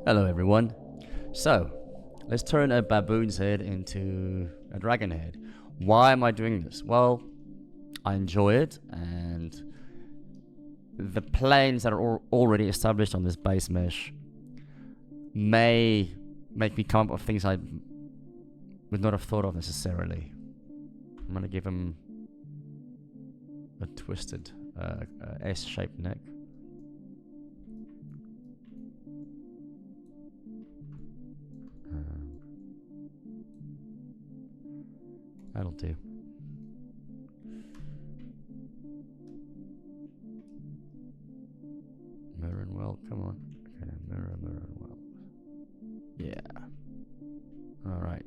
Hello everyone. So, let's turn a baboon's head into a dragon head. Why am I doing this? Well, I enjoy it, and the planes that are already established on this base mesh may make me come up with things I would not have thought of necessarily. I'm gonna give him a twisted S-shaped neck. That'll do. Mirror and weld, come on. Okay, mirror and weld. Yeah. Alright.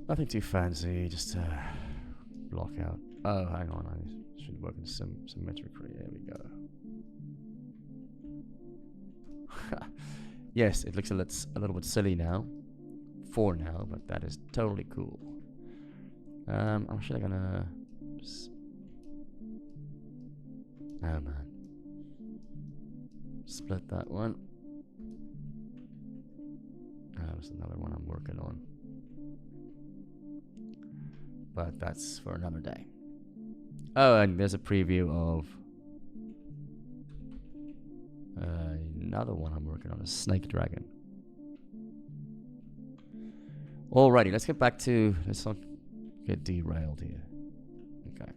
Nothing too fancy, just block out. Oh, hang on, I should work in symmetrically. There we go. Yes, it looks a little bit silly now. For now, but that is totally cool. I'm actually gonna... Oh man. Split that one. That was another one I'm working on. But that's for another day. Oh, and there's a preview of another one I'm working on, a snake dragon. Alrighty, let's get back to... Let's not get derailed here. Okay.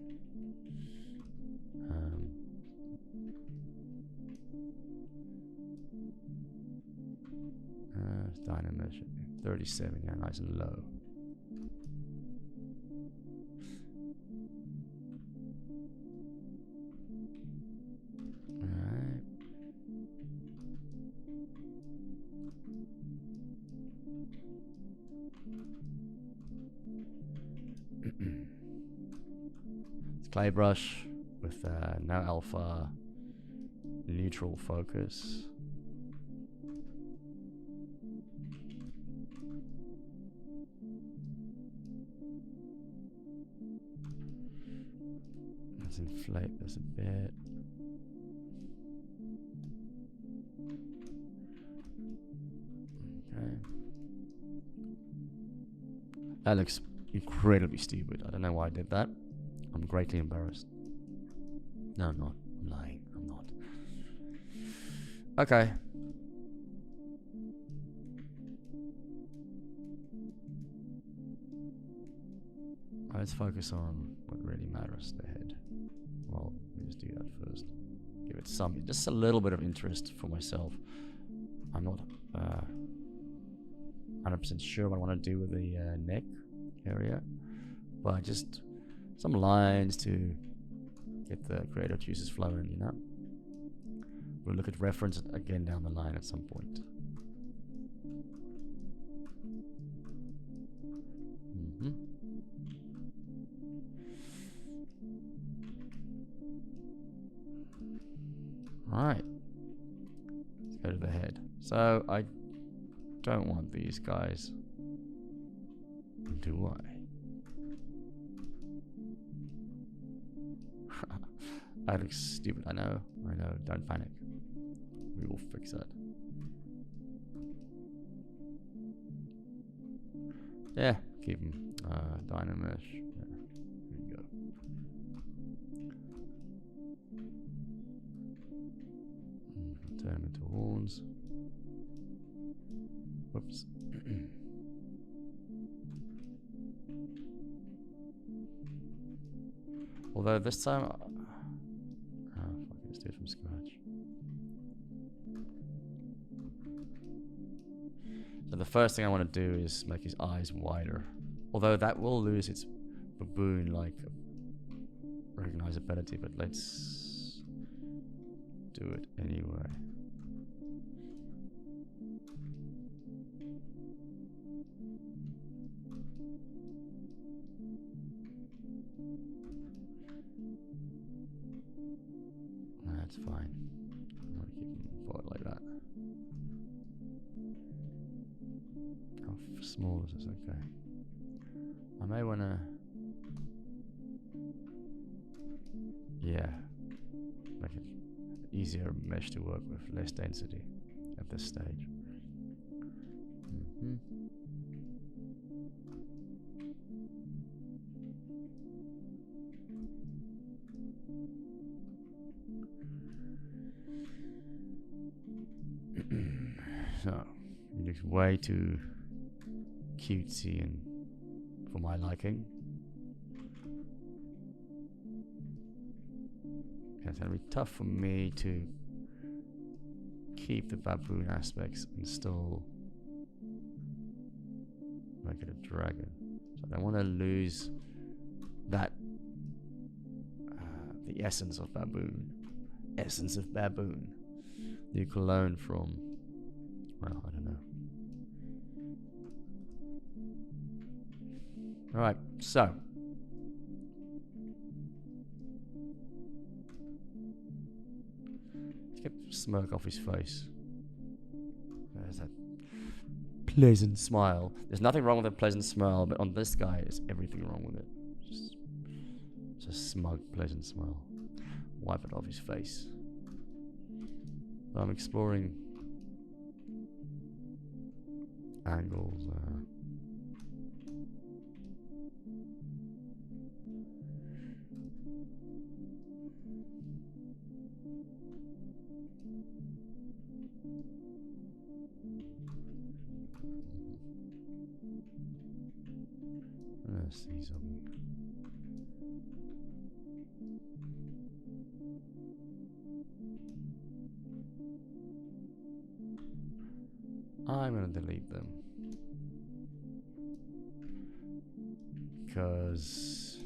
Dynamic 37, yeah, nice and low. Alright. It's clay brush with no alpha, neutral focus. Let's inflate this a bit. Okay. That looks incredibly stupid. I don't know why I did that. I'm greatly embarrassed. No, I'm not. I'm lying. I'm not. Okay. Let's focus on what really matters, the head. Well, let me just do that first. Give it just a little bit of interest for myself. I'm not 100% sure what I want to do with the neck area, but just some lines to get the creative juices flowing, you know. We'll look at reference again down the line at some point. Alright. Let's go to the head. So I don't want these guys. Do I? That looks stupid. I know. Don't panic. We will fix that. Yeah, keep them dynamesh. Yeah, here we go. Turn them into horns. Whoops. Although this time, let's do it from scratch. So the first thing I want to do is make his eyes wider. Although that will lose its baboon-like recognizability, but let's do it anyway. That's fine. I'm gonna keep them forward like that. How small is this? Okay. I may wanna easier mesh to work with, less density at this stage. So, it looks way too cutesy and for my liking. It's gonna be tough for me to keep the baboon aspects and still make it a dragon. So I don't want to lose that, the essence of baboon. Essence of baboon. You can learn from, well, I don't know. Alright, so. Let's get the smirk off his face. There's that pleasant smile. There's nothing wrong with a pleasant smile, but on this guy, there's everything wrong with it. Just a smug, pleasant smile. Wipe it off his face. I'm exploring angles. Let's see something. I'm gonna delete them because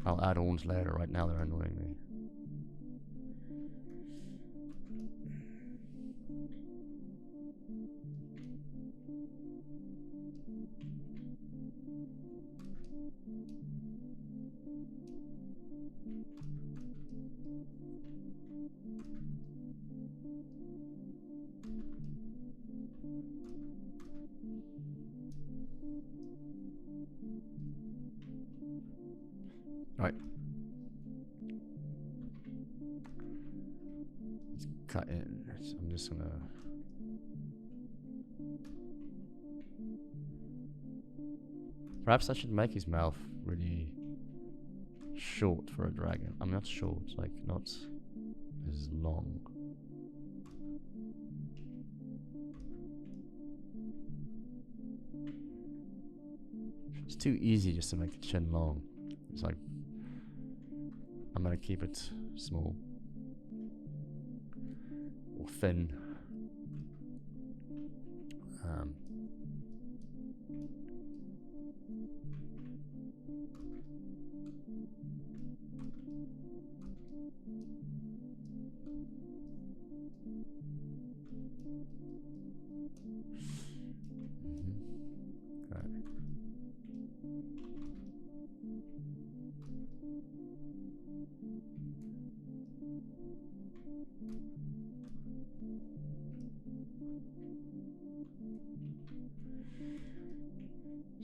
I'll add horns later. Right now they're annoying me. Right. Let's cut in. So I'm just gonna. Perhaps I should make his mouth really short for a dragon. I'm not short, like not as long. It's too easy just to make the chin long. It's like I'm gonna keep it small or thin.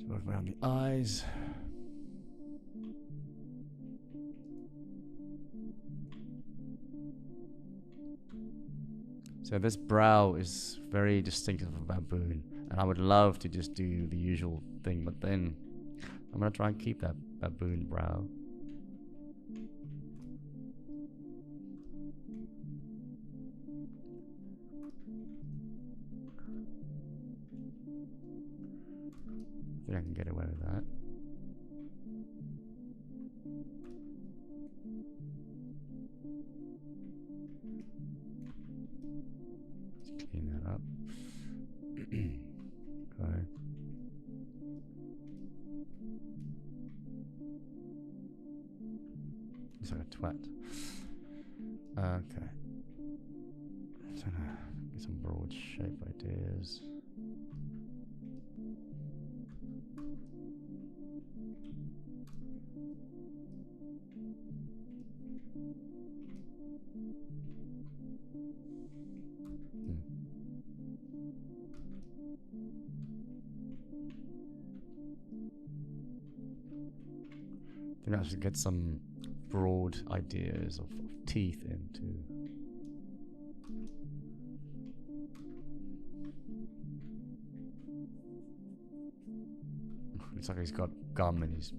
Work around the eyes. So this brow is very distinctive of a baboon, and I would love to just do the usual thing, but then I'm gonna try and keep that baboon brow. I think I can get away with that. Let's clean that up. Okay. Looks like a twat. Okay. So get some broad shape ideas. I think I should get some broad ideas of teeth into. Looks like he's got gum in his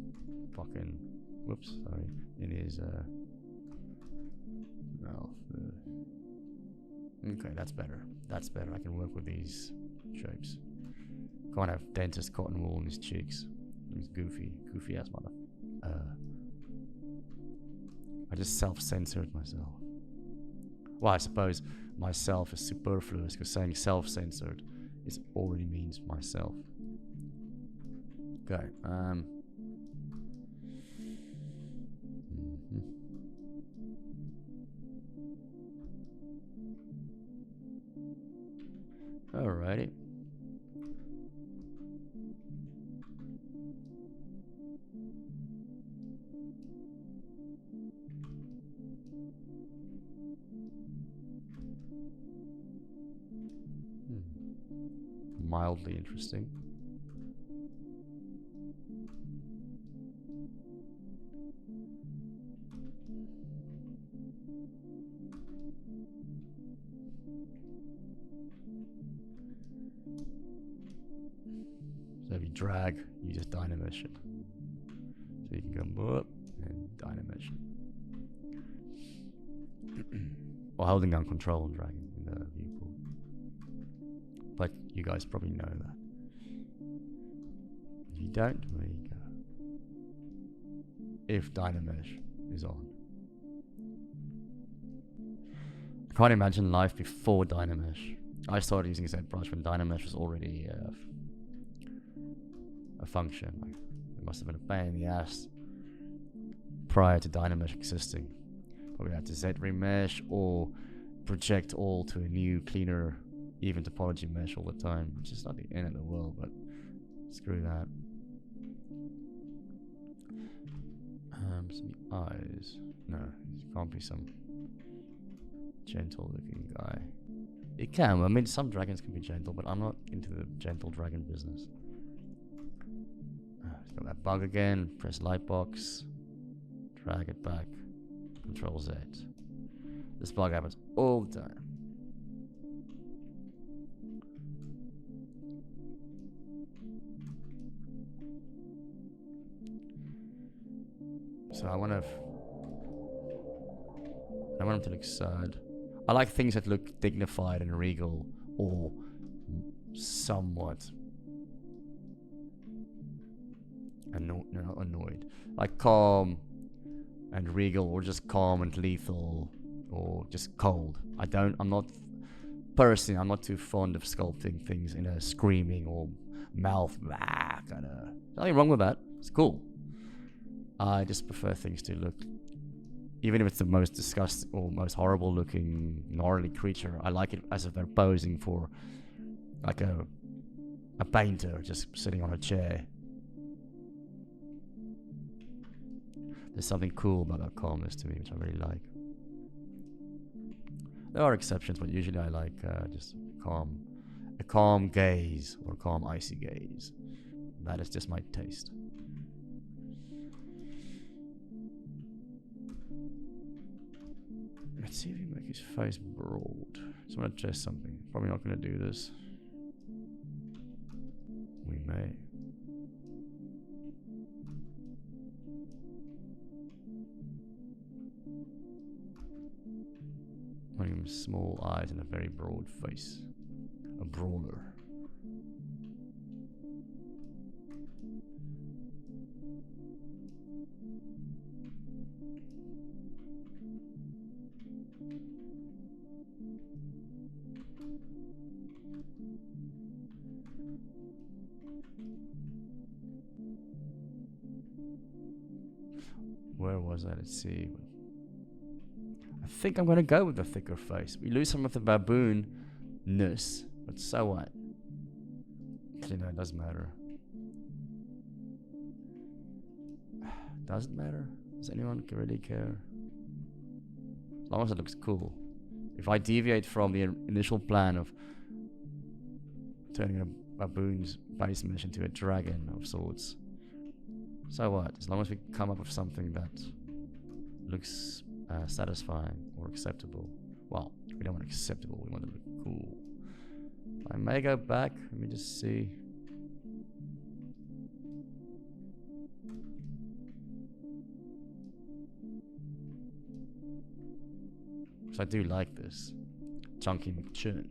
fucking, whoops, sorry, in his mouth. Okay, that's better. That's better. I can work with these shapes. Can't have dentist cotton wool in his cheeks. He's goofy ass mother. I just self-censored myself. Well, I suppose myself is superfluous because saying self-censored already means myself. Okay. Alrighty. Mildly interesting. So if you drag, you just dynamesh it. So you can go up and dynamesh it. Or holding down control and dragging in the viewport. But you guys probably know that. If you don't, there you go. If dynamesh is on. I can't imagine life before dynamesh. I started using Zbrush when dynamesh was already a function. Like, it must have been a pain in the ass prior to dynamesh existing. Probably had to Z-remesh or project all to a new, cleaner, even topology mesh all the time, which is not the end of the world, but screw that. Some eyes. No, it can't be some gentle looking guy. It can. I mean, some dragons can be gentle, but I'm not into the gentle dragon business. It's got that bug again. Press lightbox. Drag it back. Control Z. This bug happens all the time. So I want him to look sad. I like things that look dignified and regal, or somewhat annoyed. Like calm and regal, or just calm and lethal, or just cold. I'm not too fond of sculpting things in a screaming or mouth kind of. Nothing wrong with that. It's cool. I just prefer things to look, even if it's the most disgusting or most horrible looking gnarly creature, I like it as if they're posing for like a painter just sitting on a chair. There's something cool about that calmness to me, which I really like. There are exceptions, but usually I like just a calm gaze or a calm icy gaze. That is just my taste. Let's see if we make his face broad. Just want to test something. Probably not going to do this. We may. One of them small eyes and a very broad face. A brawler. Where was I? Let's see. I think I'm going to go with the thicker face. We lose some of the baboon-ness, but so what? Actually, no, it doesn't matter. Does it matter? Does anyone really care? As long as it looks cool. If I deviate from the initial plan of turning a baboon's base mesh into a dragon of sorts, so what? As long as we come up with something that looks satisfying or acceptable. Well, we don't want acceptable, we want it to look cool. I may go back, let me just see. So I do like this chunky McChin,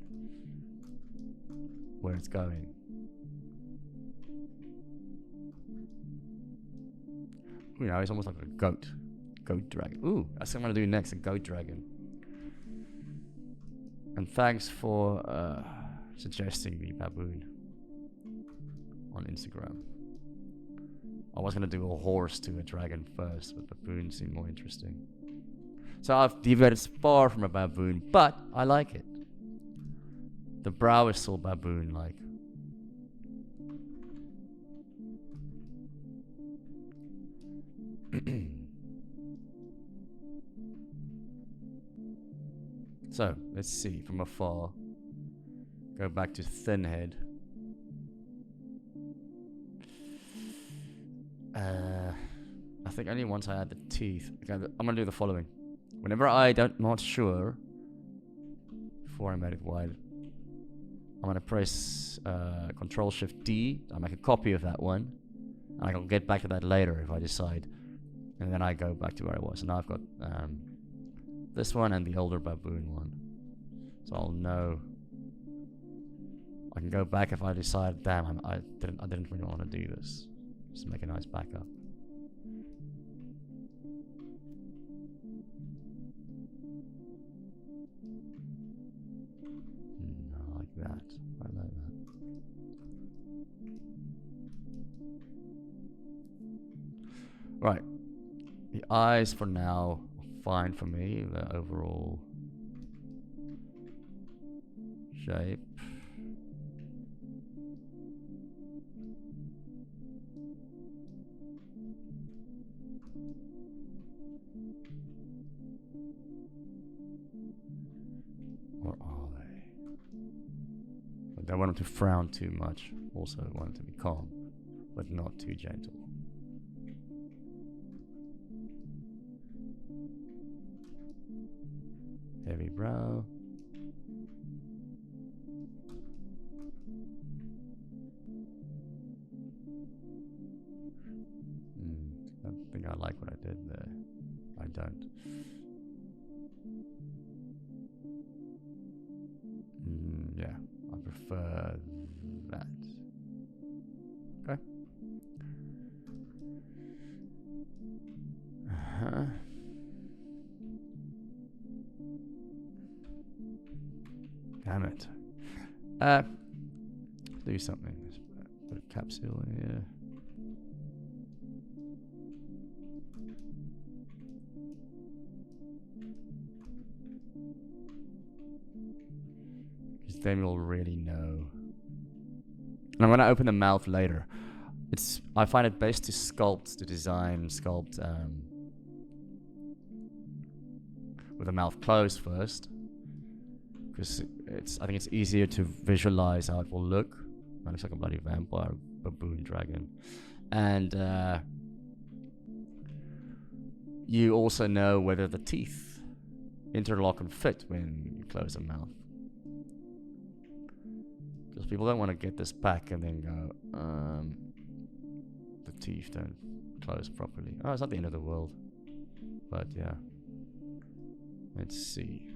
where it's going. You know, it's almost like a goat dragon. Ooh, that's what I'm gonna do next, a goat dragon. And thanks for suggesting the baboon on Instagram. I was gonna do a horse to a dragon first, but baboon seemed more interesting. So I've deviated far from a baboon, but I like it. The brow is still baboon-like. So, let's see, from afar. Go back to thin head. I think only once I add the teeth. Okay, I'm gonna do the following. Whenever not sure, before I made it wide, I'm gonna press Control Shift D. I'll make a copy of that one. And I'll get back to that later if I decide. And then I go back to where I was. And now I've got this one and the older baboon one. So I'll know. I can go back if I decide, damn, I didn't really want to do this. Just make a nice backup. I like that. I like that. Right. The eyes for now are fine for me. The overall shape. Or are they? But I don't want them to frown too much. Also, I want them to be calm, but not too gentle. Heavy brow. I don't think I like what I did there. I don't. Yeah, I prefer that. Okay. Damn it. Do something. Let's put a capsule in here. Because then we'll really know. And I'm gonna open the mouth later. I find it best to sculpt, with the mouth closed first. Because I think it's easier to visualize how it will look. It looks like a bloody vampire, baboon, dragon. And you also know whether the teeth interlock and fit when you close the mouth. Because people don't want to get this back and then go, the teeth don't close properly. Oh, it's not the end of the world. But yeah. Let's see.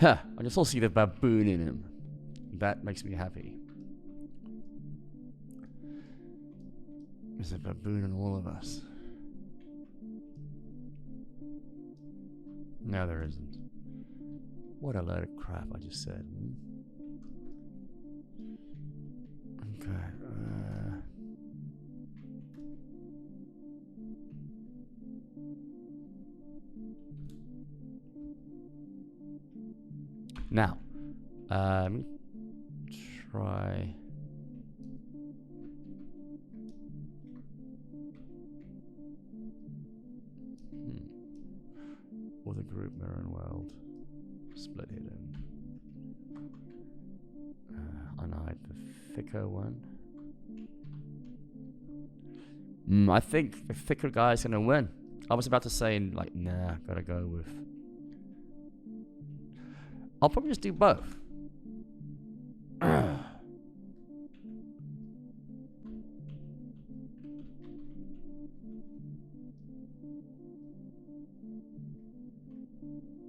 Huh, I just also see the baboon in him. That makes me happy. There's a baboon in all of us. No, there isn't. What a load of crap I just said. Okay. Now, let me try. Or the group mirror and world. Split hidden. Unhide the thicker one. I think the thicker guy is gonna win. I was about to say, like, nah, gotta go with. I'll probably just do both.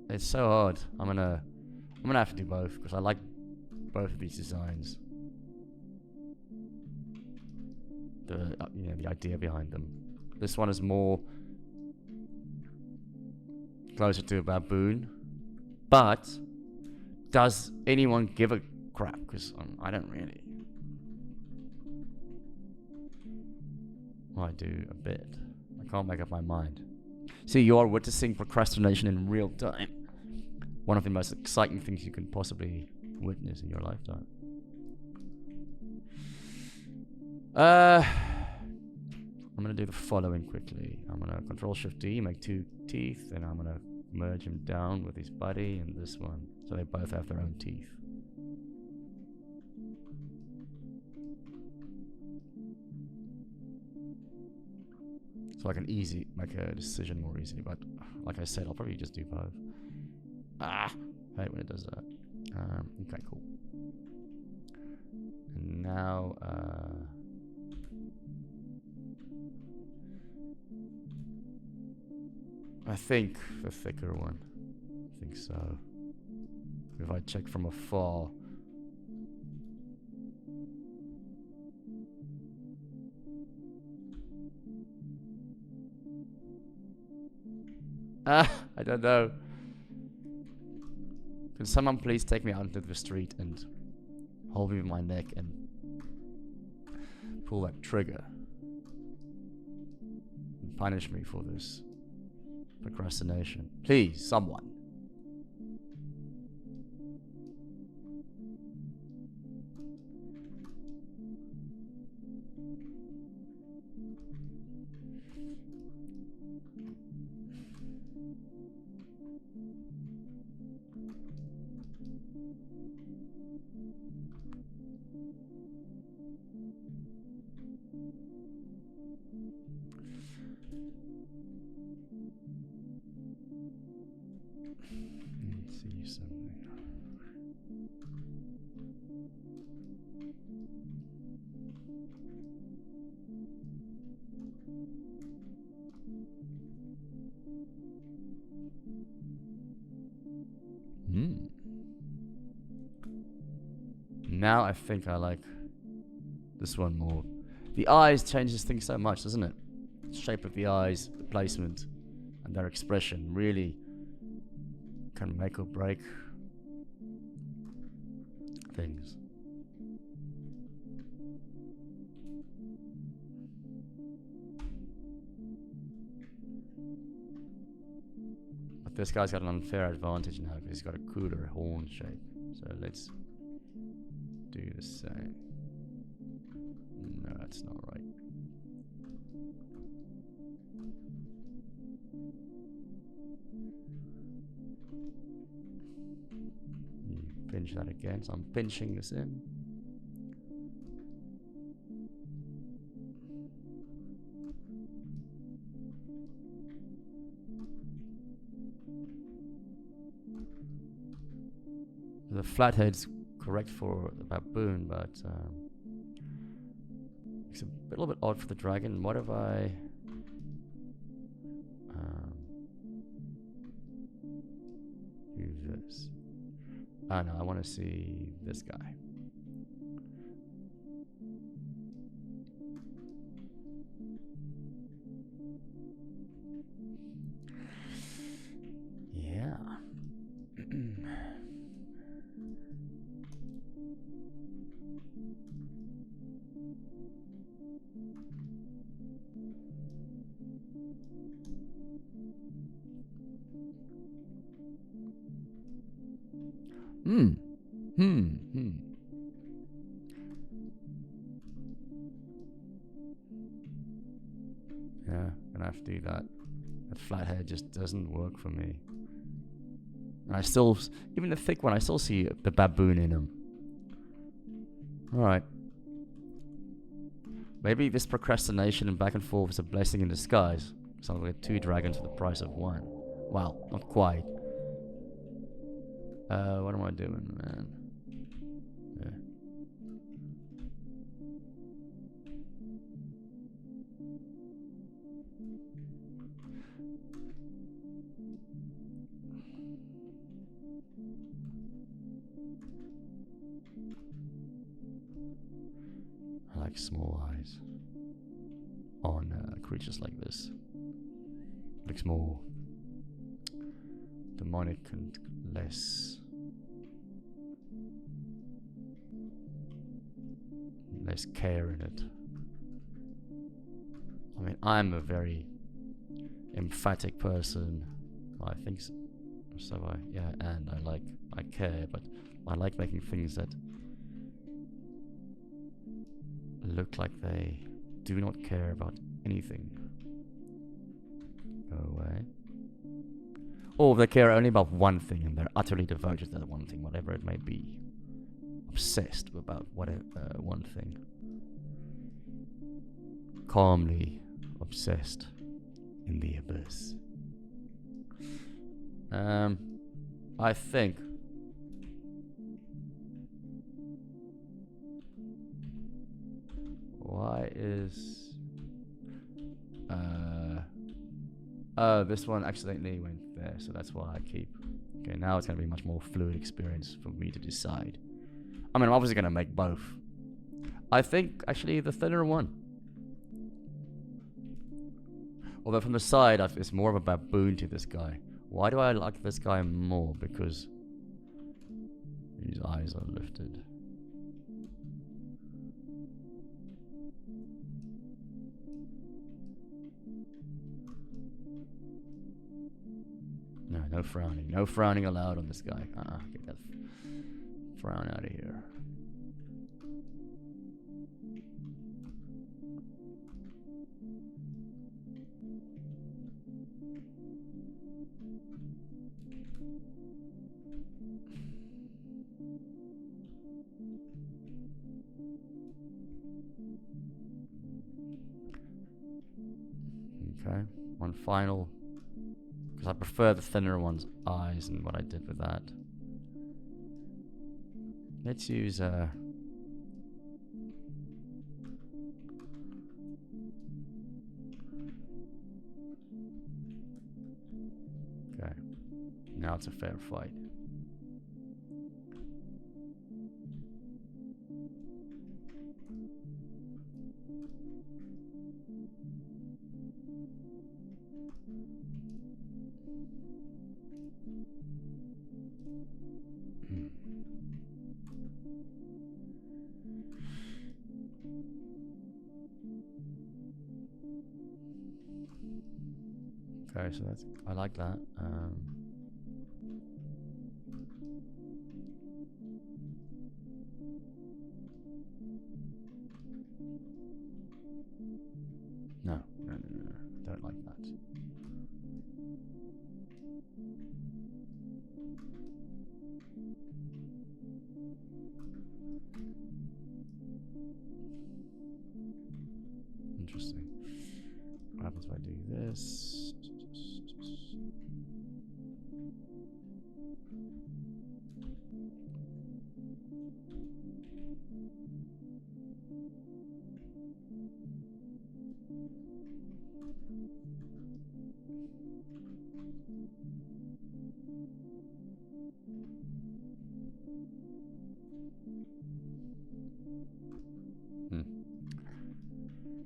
It's so hard. I'm gonna have to do both because I like both of these designs. The the idea behind them. This one is more closer to a baboon, but does anyone give a crap? Because I don't really. Well, I do a bit. I can't make up my mind. See, you are witnessing procrastination in real time. One of the most exciting things you can possibly witness in your lifetime. I'm gonna do the following quickly. I'm gonna Control-Shift-D, make 2 teeth, and I'm gonna merge him down with his body and this one, so they both have their own teeth. So I can make a decision more easily, but like I said, I'll probably just do both. I hate when it does that. Okay, cool. And now, I think the thicker one. I think so. If I check from afar. I don't know. Can someone please take me out into the street and hold me with my neck and pull that trigger and punish me for this procrastination? Please, someone. Now I think I like this one more. The eyes changes things so much, doesn't it? The shape of the eyes, the placement, and their expression really can make or break things. But this guy's got an unfair advantage now because he's got a cooler horn shape. So let's do the same. No, that's not right. Pinch that again, so I'm pinching this in. The flathead's correct for the baboon, but it's a little bit odd for the dragon. What if I do this? Oh no, I want to see this guy. Yeah. Hmm. Hmm. Hmm. Yeah, gonna have to do that. That flat head just doesn't work for me. And I still, even the thick one, I still see the baboon in him. Alright. Maybe this procrastination and back and forth is a blessing in disguise. Sounds like 2 dragons for the price of 1. Well, not quite. What am I doing, man? Yeah. I like small eyes on creatures like this. Looks more demonic and less care in it. I mean, I'm a very emphatic person. I think so. Yeah, and I care, but I like making things that look like they do not care about anything. Go away. Or they care only about one thing and they're utterly devoted to that one thing, whatever it may be. Obsessed about whatever one thing. Calmly obsessed in the abyss. I think why is oh, this one accidentally went there, so that's why I keep. Okay, now it's gonna be a much more fluid experience for me to decide. I mean, I'm obviously gonna make both. I think actually the thinner one. Although from the side, it's more of a baboon to this guy. Why do I like this guy more? Because his eyes are lifted. No, no frowning. No frowning allowed on this guy. Get that frown out of here. Okay, one final, because I prefer the thinner one's eyes and what I did with that. Let's use okay, now it's a fair fight. Okay, so that's, I like that. No, don't like that. Interesting. What happens if I do this?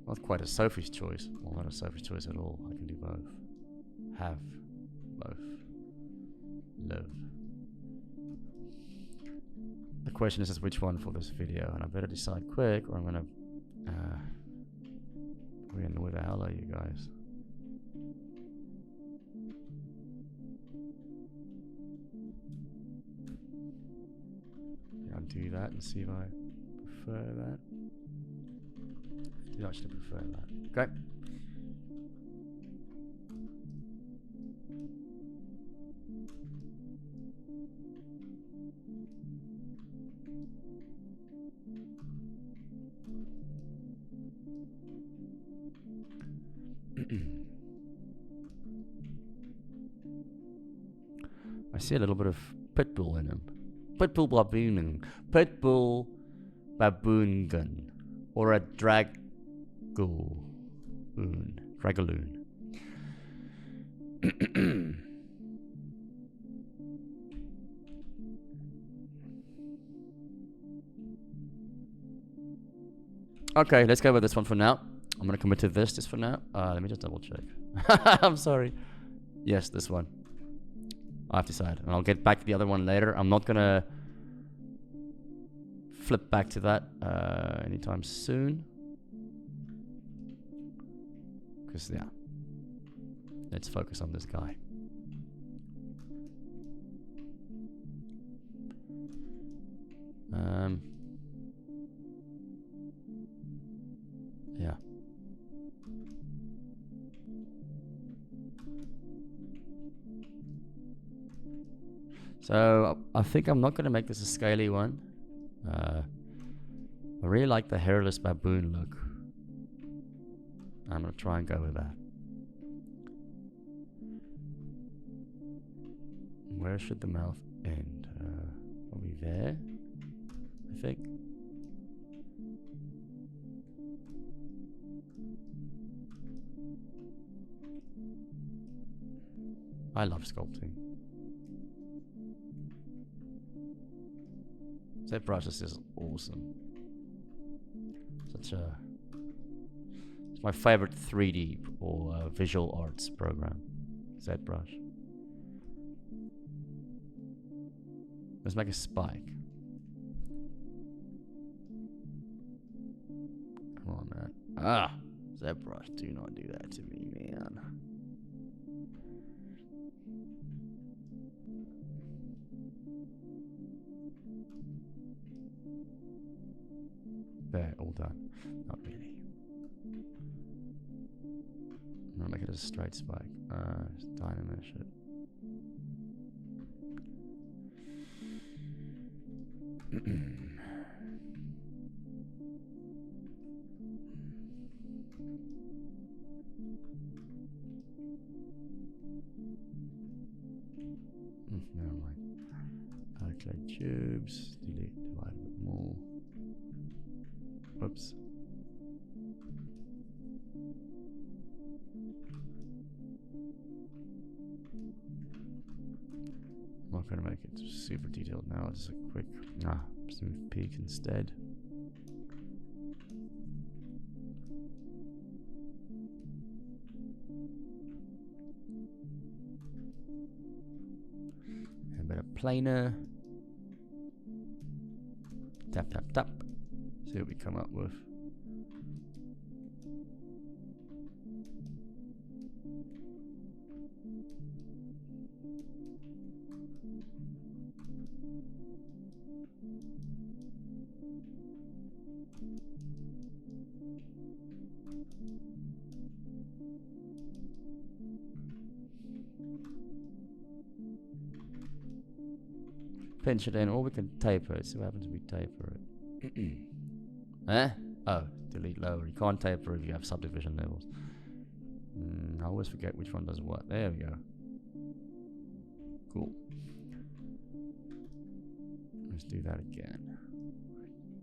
Not quite a Sophie's choice. Well, not a Sophie's choice at all. I can do both. Have both. Love. The question is which one for this video, and I better decide quick, or I'm gonna Friggin' where the hell are you guys? I'll do that and see if I prefer that. I do actually prefer that. Okay. I see a little bit of pitbull in him. Pitbull baboon. Pitbull baboon gun. Or a dragaloon. Dragaloon. Okay, let's go with this one for now. I'm gonna commit to this just for now. Let me just double check. I'm sorry. Yes, this one. I've decided, and I'll get back to the other one later. I'm not gonna flip back to that anytime soon. Because, yeah. Let's focus on this guy. Yeah. So I think I'm not going to make this a scaly one. I really like the hairless baboon look. I'm going to try and go with that. Where should the mouth end? Probably there, I think. I love sculpting. Zbrush is just awesome. It's my favorite 3D or visual arts program. Zbrush. Let's make a spike. Come on, man. Ah! Zbrush, do not do that to me, man. There, all done. Not really. I'm gonna make it a straight spike. Just dynamesh it. Never mind. Clay tubes. Delete. Divide a bit more. Whoops. I'm not going to make it super detailed now, just a quick smooth peak instead. A bit of planer. Tap, tap, tap. See what we come up with. Pinch it in, or we can taper it. See what happens if we taper it. Eh? Oh, delete lower. You can't taper if you have subdivision levels. I always forget which one does what. There we go. Cool. Let's do that again.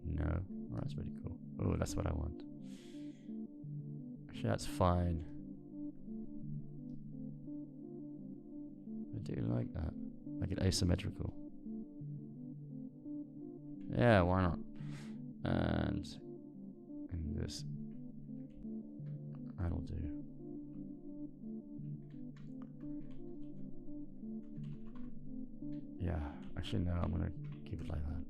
No. Oh, that's pretty cool. Oh, that's what I want. Actually, that's fine. I do like that. Make it asymmetrical. Yeah, why not? And this, that'll do. Yeah, actually no, I'm gonna keep it like that.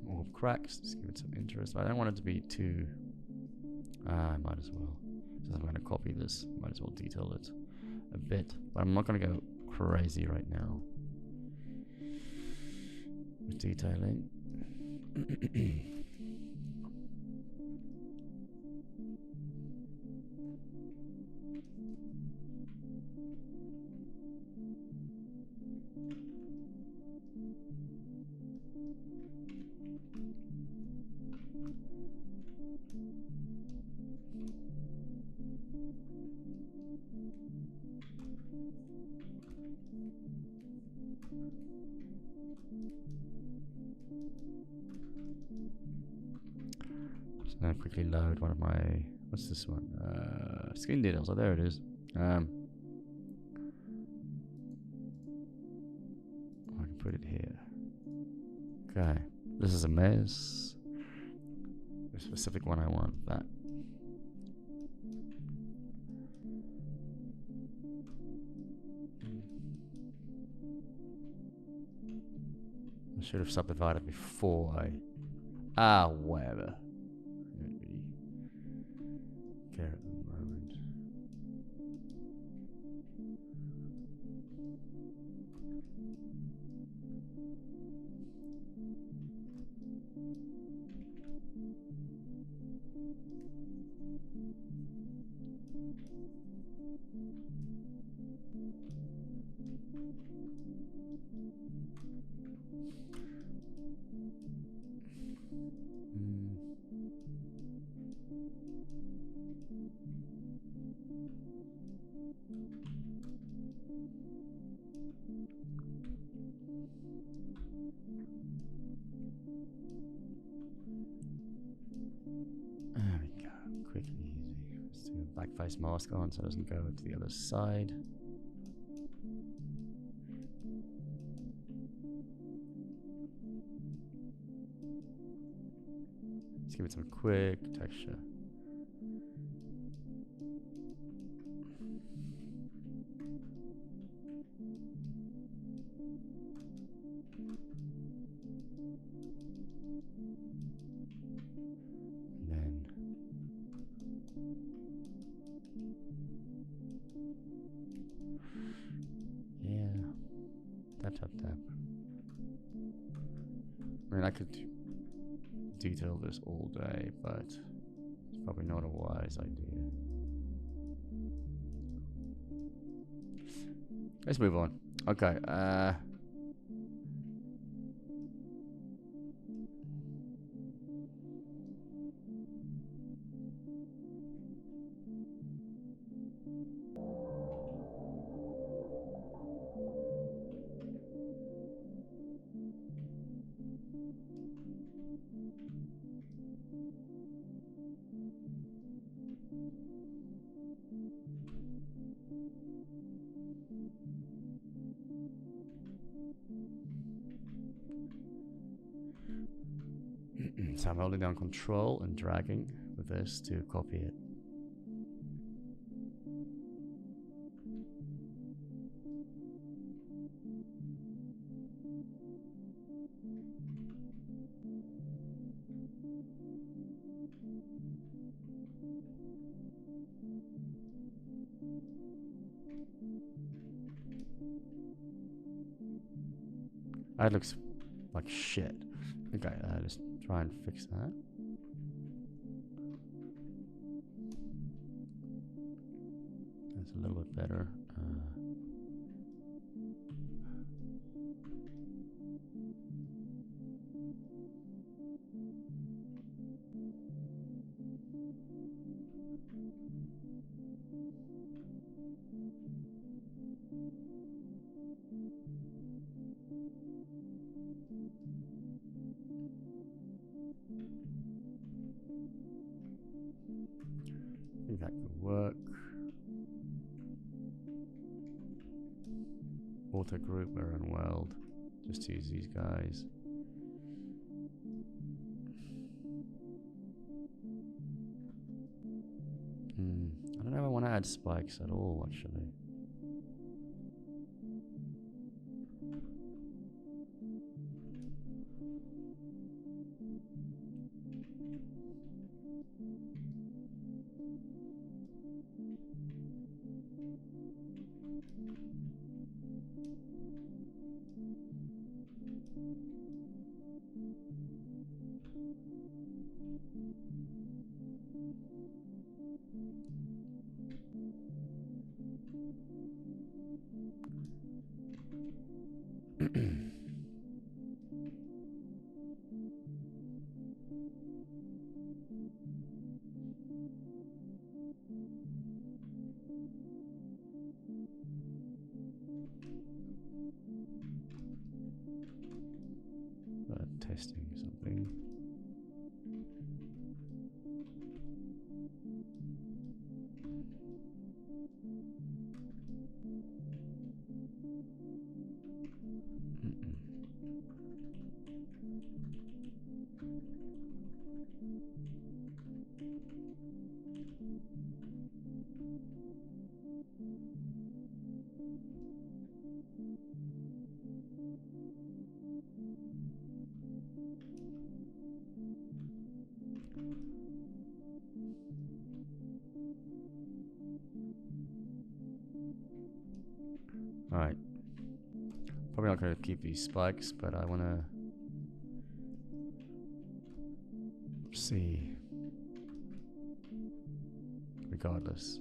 More cracks, just give it some interest. But I don't want it to be too... I might as well. Since I'm going to copy this, might as well detail it a bit. But I'm not going to go crazy right now with detailing. Just gonna quickly load one of my, what's this one? Skin details. Oh, there it is. I can put it here. Okay, this is a mess. The specific one I want, that. I should have subdivided before I... whatever. I don't really care at the moment. There we go, quick and easy. Let's do a back face mask on so it doesn't go to the other side. Let's give it some quick texture. Tap. I mean, I could detail this all day, but it's probably not a wise idea. Let's move on. Okay, so I'm holding down Control and dragging with this to copy it. That looks like shit. Okay, let's try and fix that. That's a little bit better. I think that could work. Auto group, we're on weld. Just use these guys. I don't know if I want to add spikes at all, actually. Testing something. Alright. Probably not going to keep these spikes, but I want to see regardless.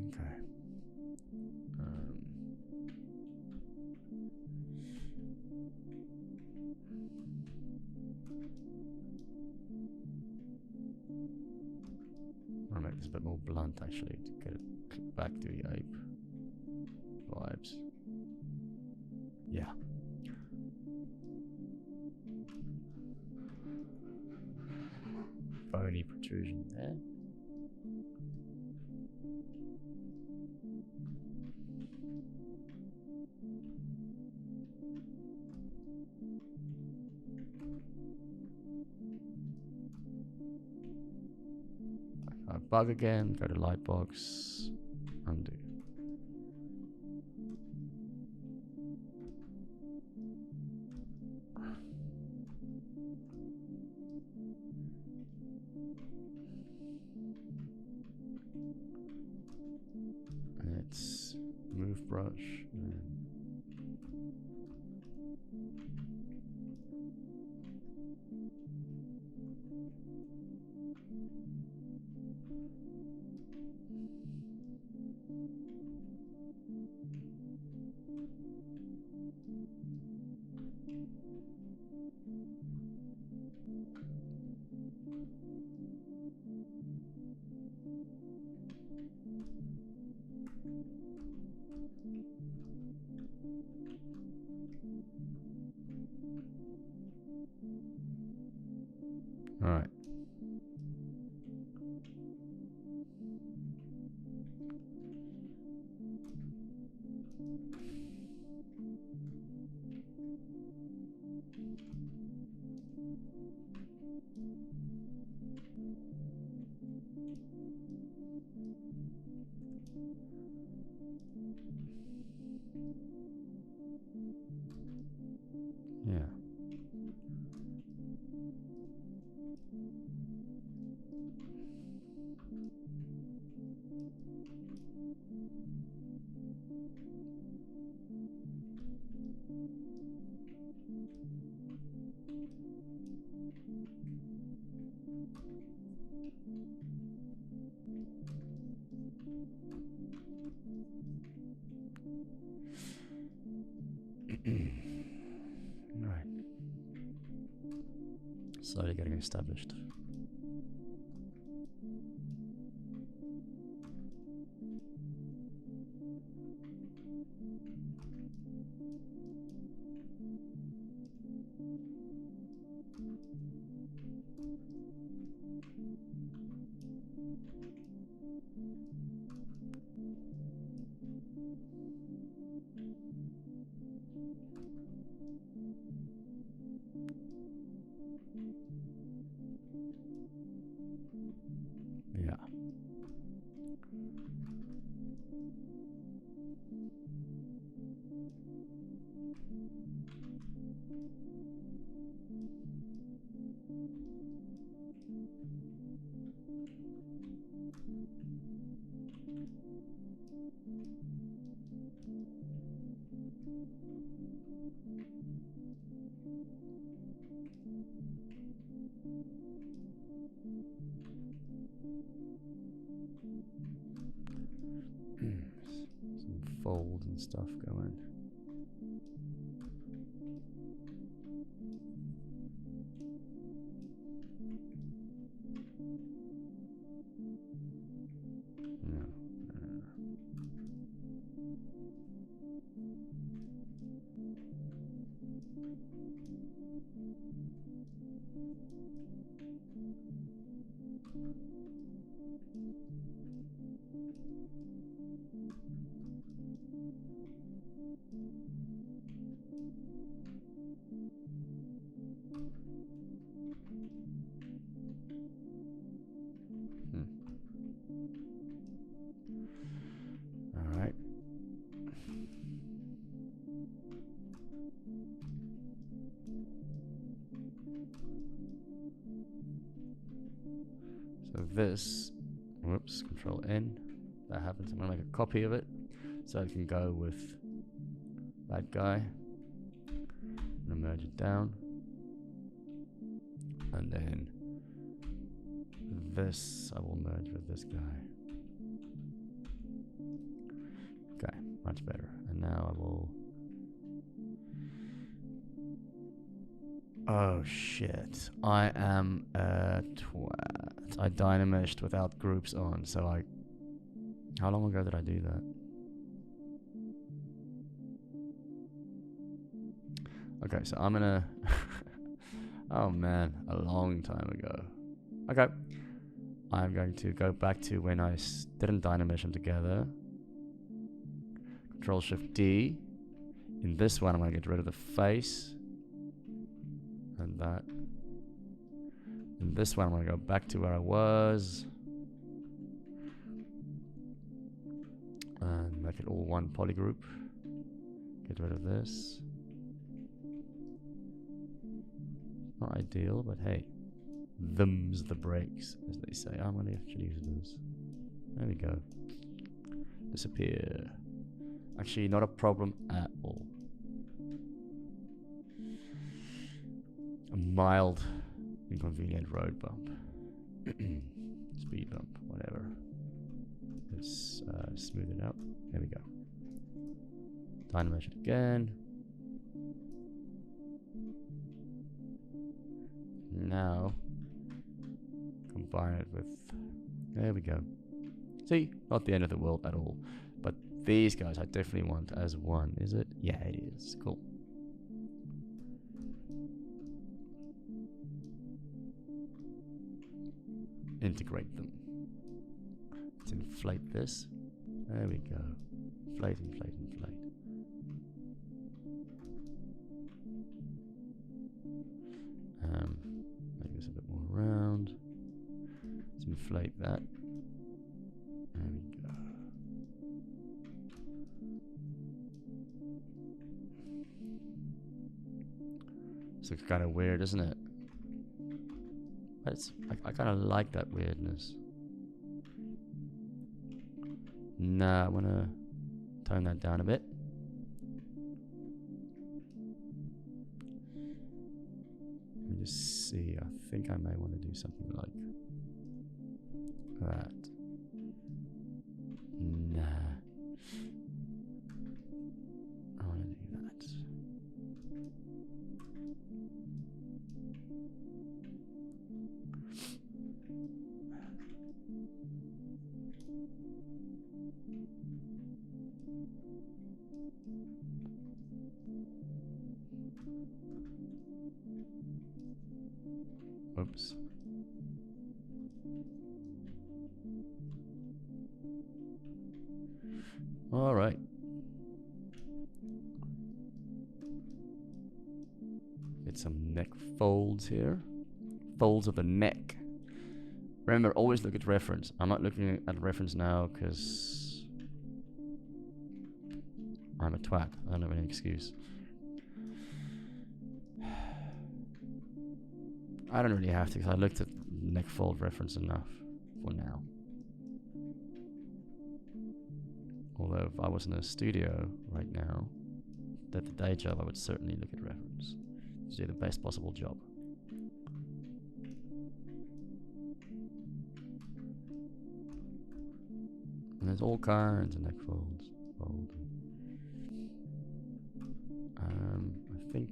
Okay. I'll make this a bit more blunt actually to get it back to the ape vibes. Yeah. Bony protrusion there. Bug again, go to lightbox, undo. Let's move brush. All right. Yeah. Right. Slowly getting established. Some folds and stuff going. No. All right. So this, whoops, Control N. That happens. I'm gonna make a copy of it so I can go with that guy. I'm gonna merge it down, and then this I will merge with this guy. Okay, much better. And now I will. Oh shit! I am a twat. I dynameshed without groups on, so I. How long ago did I do that? Okay, so I'm gonna. Oh man, a long time ago. Okay, I'm going to go back to when I didn't dynamesh them together. Control Shift D. In this one, I'm gonna get rid of the face and that. In this one, I'm gonna go back to where I was and make it all one polygroup. Get rid of this. Not ideal, but hey, them's the breaks, as they say. I'm gonna actually use this. There we go. Disappear. Actually, not a problem at all. A mild, inconvenient road bump. Speed bump, whatever. Let's smooth it out. There we go. Dynamesh it again. Now, combine it with. There we go. See, not the end of the world at all. But these guys I definitely want as one, is it? Yeah, it is. Cool. Integrate them. Let's inflate this. There we go. Inflate, inflate, inflate. Make this a bit more round. Let's inflate that. There we go. This looks kind of weird, isn't it? But it's, I kind of like that weirdness. Nah, I want to tone that down a bit. Let me just see. I think I may want to do something like that. Nah. I want to do that. Oops. All right. Get some neck folds here. Folds of the neck. Remember, always look at reference. I'm not looking at reference now because I'm a twat. I don't have any excuse. I don't really have to, because I looked at neck fold reference enough for now. Although if I was in a studio right now, at the day job, I would certainly look at reference to do the best possible job. And there's all kinds of neck folds. I think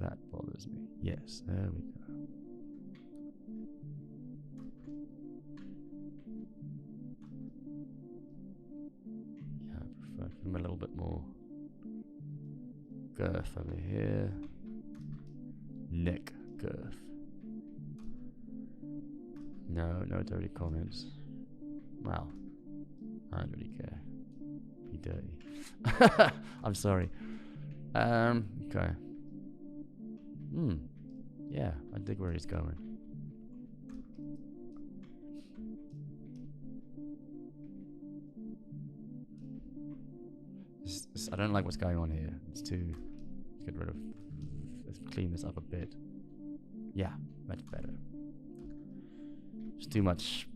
that bothers me. Yes, there we go. Yeah, I prefer give him a little bit more girth over here. Neck girth. No dirty comments. Well, I don't really care. Be dirty. I'm sorry. Okay. Yeah, I dig where he's going. I don't like what's going on here. It's too... Let's get rid of... Let's clean this up a bit. Yeah, much better. It's too much...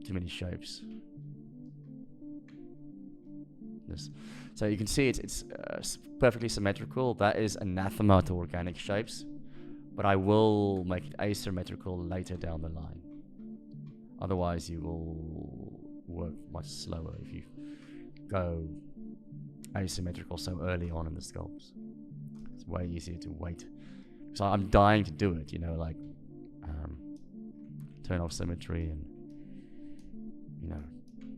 Too many shapes. So you can see it's perfectly symmetrical. That is anathema to organic shapes, but I will make it asymmetrical later down the line. Otherwise you will work much slower if you go asymmetrical so early on in the sculpts. It's way easier to wait. So I'm dying to do it, you know, like turn off symmetry and, you know,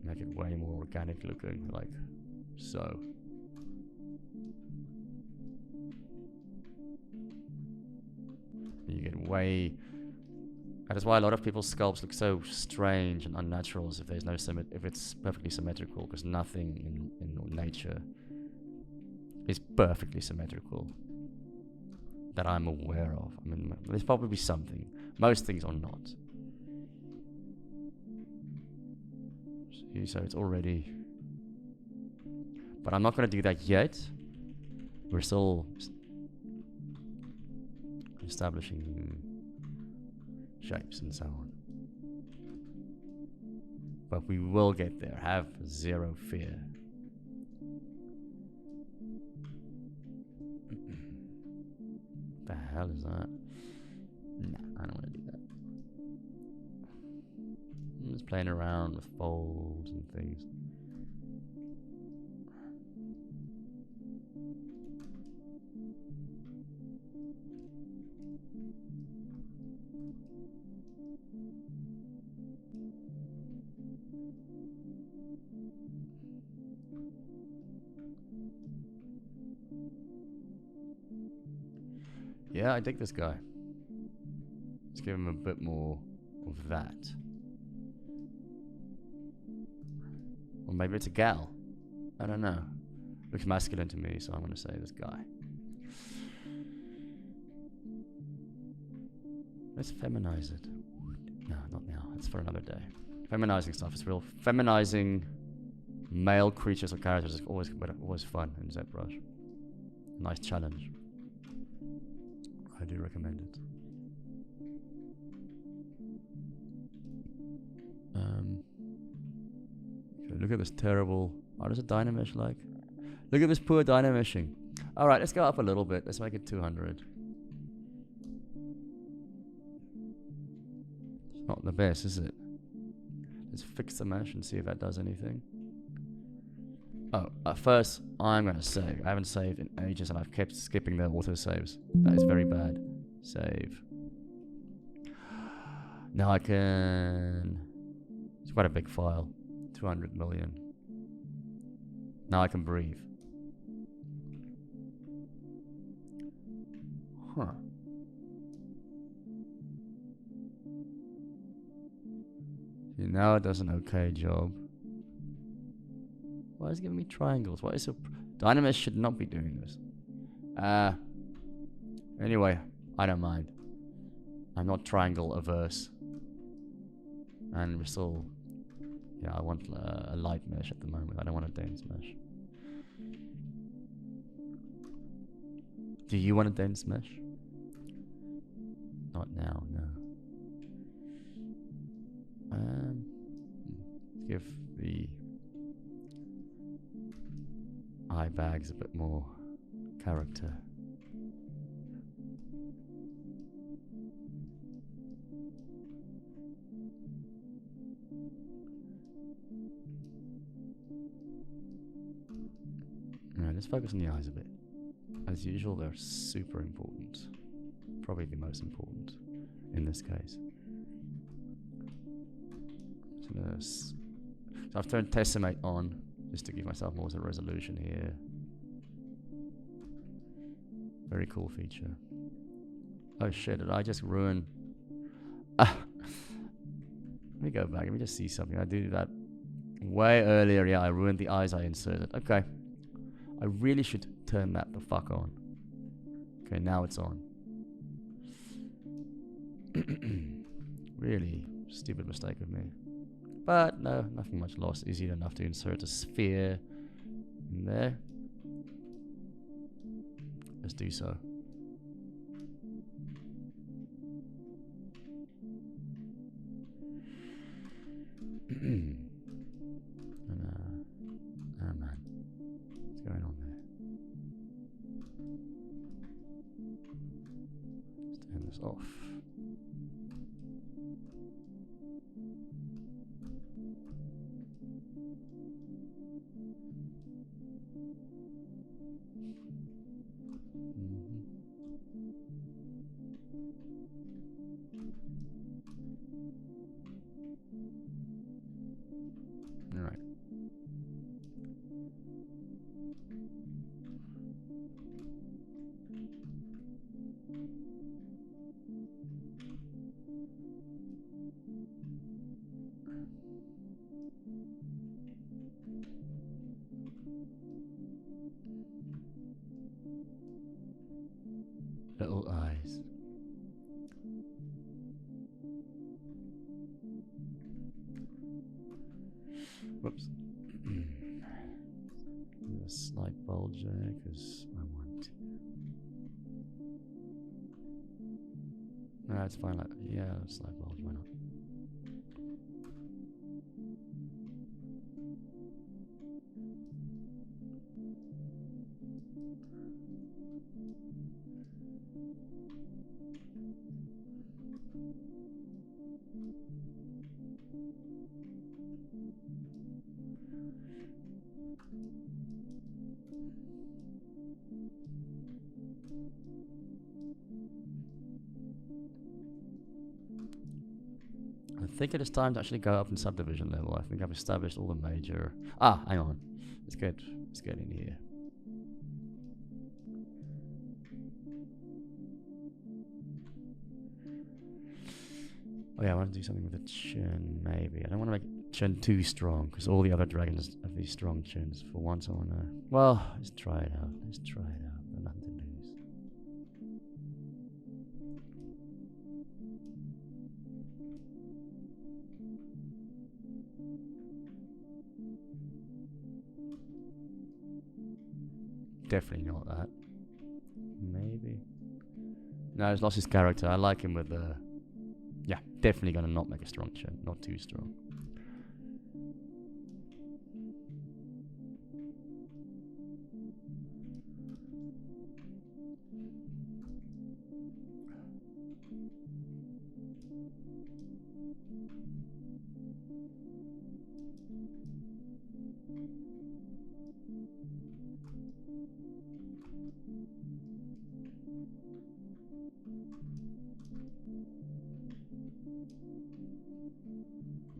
make it way more organic looking, like so. You get way... That is why a lot of people's sculpts look so strange and unnatural, as if there's no if it's perfectly symmetrical, because nothing in nature is perfectly symmetrical that I'm aware of. I mean, there's probably something. Most things are not. See, so it's already... But I'm not going to do that yet. We're still establishing shapes and so on. But we will get there. Have zero fear. The hell is that? Nah, I don't want to do that. I'm just playing around with folds and things. Yeah, I dig this guy. Let's give him a bit more of that. Or maybe it's a gal. I don't know. Looks masculine to me, so I'm going to say this guy. Let's feminize it. No, not now. That's for another day. Feminizing stuff is real. Feminizing male creatures or characters is always fun in Zbrush. Nice challenge. I do recommend it. Okay, look at this terrible... How does a dynamesh like? Look at this poor dynameshing. Alright, let's go up a little bit. Let's make it 200. It's not the best, is it? Let's fix the mesh and see if that does anything. Oh, first, I'm going to save. I haven't saved in ages and I've kept skipping the autosaves. That is very bad. Save. Now I can... It's quite a big file. 200 million. Now I can breathe. Huh. See, now it does an okay job. Why is it giving me triangles? Why is it... Dynamesh should not be doing this. Anyway, I don't mind. I'm not triangle averse. And we're still... Yeah, I want a light mesh at the moment. I don't want a dense mesh. Do you want a dense mesh? now, no. Give the eye bags a bit more character. Alright, let's focus on the eyes a bit. As usual, they're super important. Probably the most important in this case. So I've turned Tessellate on just to give myself more resolution here. Very cool feature. Oh shit, did I just ruin... Let me go back, let me just see something. I did that way earlier. Yeah, I ruined the eyes I inserted. Okay. I really should turn that the fuck on. Okay, now it's on. Really stupid mistake of me. But no, nothing much lost. Easy enough to insert a sphere in there. Let's do so. Oh man, what's going on there? Let's turn this off. Alright. Little eyes. Whoops. A slight bulge there because I want to. No, it's fine. Like, yeah, a slight bulge. Why not? I think it is time to actually go up in subdivision level. I think I've established all the major... Ah, hang on. Let's get in here. Oh yeah, I want to do something with the chin, maybe. I don't want to make chin too strong, because all the other dragons have these strong chins. For once I want to... Well, let's try it out. Let's try it out. There's nothing to lose. Definitely not that. Maybe. No, he's lost his character. I like him with the... Yeah, definitely gonna not make a strong chin. Not too strong.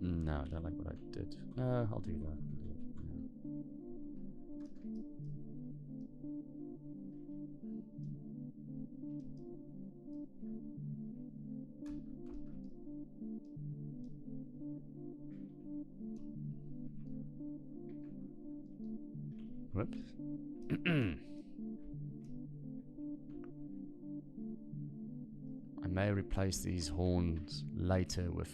No, I don't like what I did. No, I'll do that. Whoops. I may replace these horns later with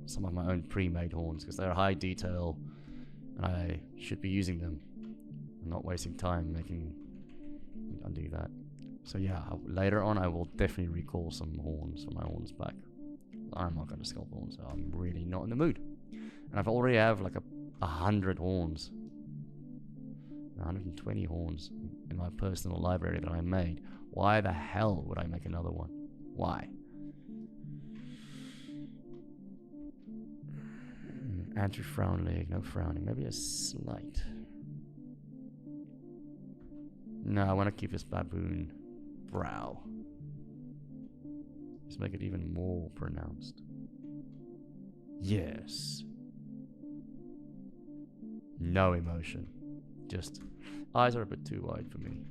some of my own pre-made horns because they're high detail and I should be using them and not wasting time making... Undo that. So yeah, later on I will definitely recall some horns for my horns back. I'm not going to sculpt horns, so I'm really not in the mood. And I've already have like 100 horns. 120 horns in my personal library that I made. Why the hell would I make another one? Why? Anti-frown leg, no frowning. Maybe a slight. No, I want to keep this baboon brow. Just make it even more pronounced. Yes. No emotion. Just eyes are a bit too wide for me.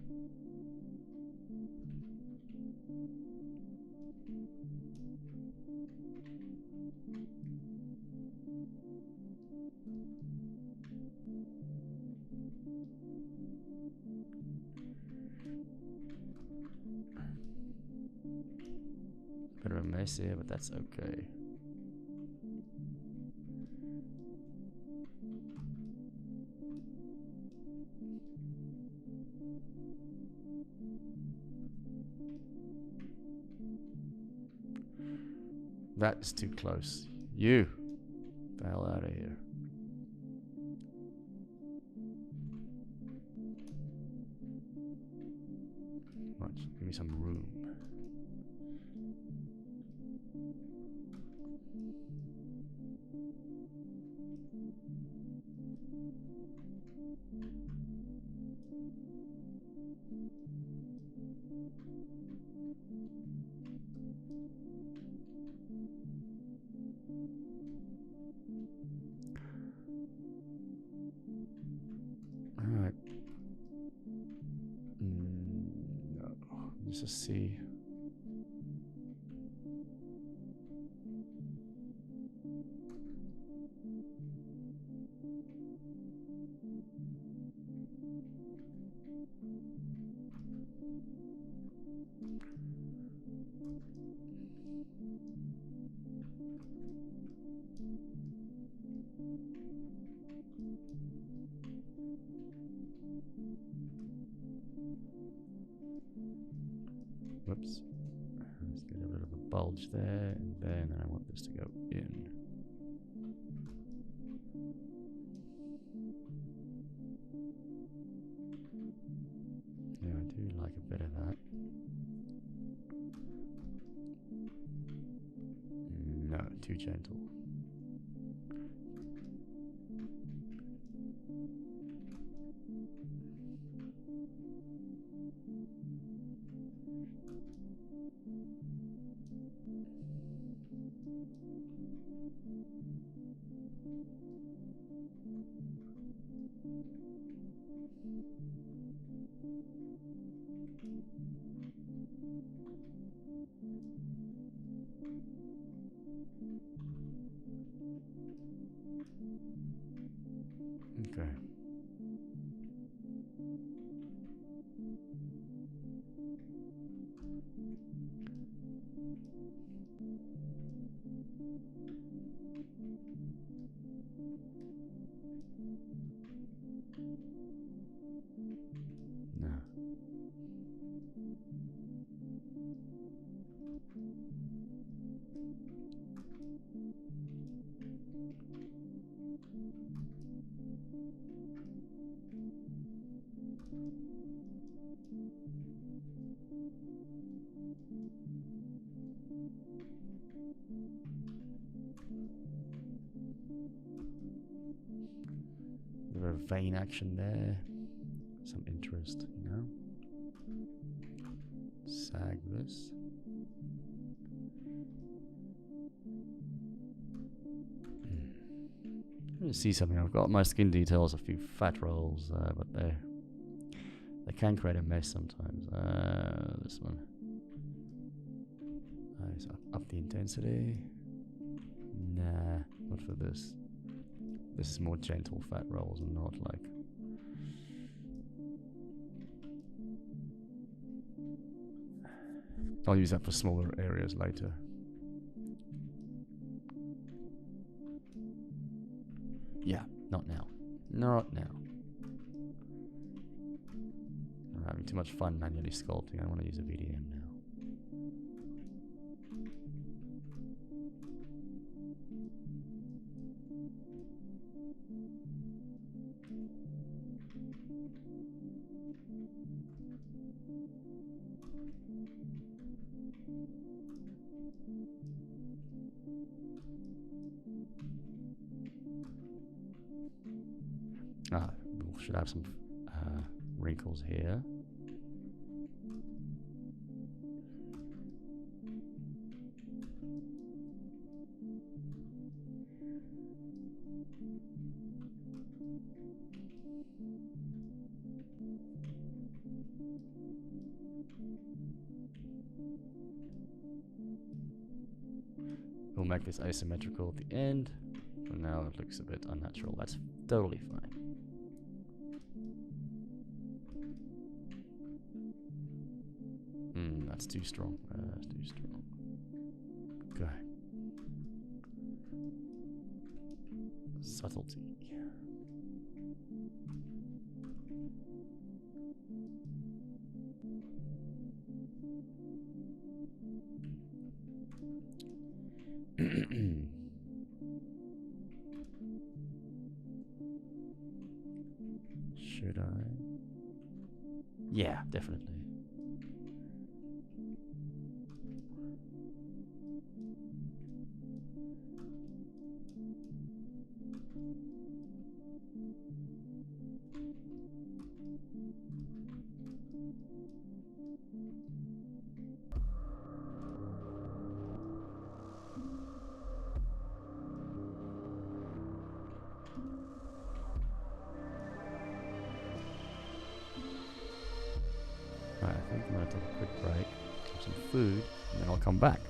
Bit of a mess here, but that's okay. That is too close. You! Get the hell out of here. Right, give me some room. Alright. No. Just a C. Whoops. Let's get a bit of a bulge there, and then I want this to go in. Yeah, I do like a bit of that. No, too gentle. Okay. No. A bit of vein action there. Some interest, you know? Sag this. Let me see something. I've got my skin details, a few fat rolls, but they can create a mess sometimes. This one. Nice. Up the intensity. Nah, not for this. This is more gentle fat rolls and not like. I'll use that for smaller areas later. Yeah, not now. Not now. I having too much fun manually sculpting. I want to use a VDM now. We should have some wrinkles here. We'll make this asymmetrical at the end, and now it looks a bit unnatural. That's totally fine. That's too strong. That's too strong. Okay. Subtlety. Should I? Yeah, definitely. Alright, I think I'm going to take a quick break, have some food, and then I'll come back.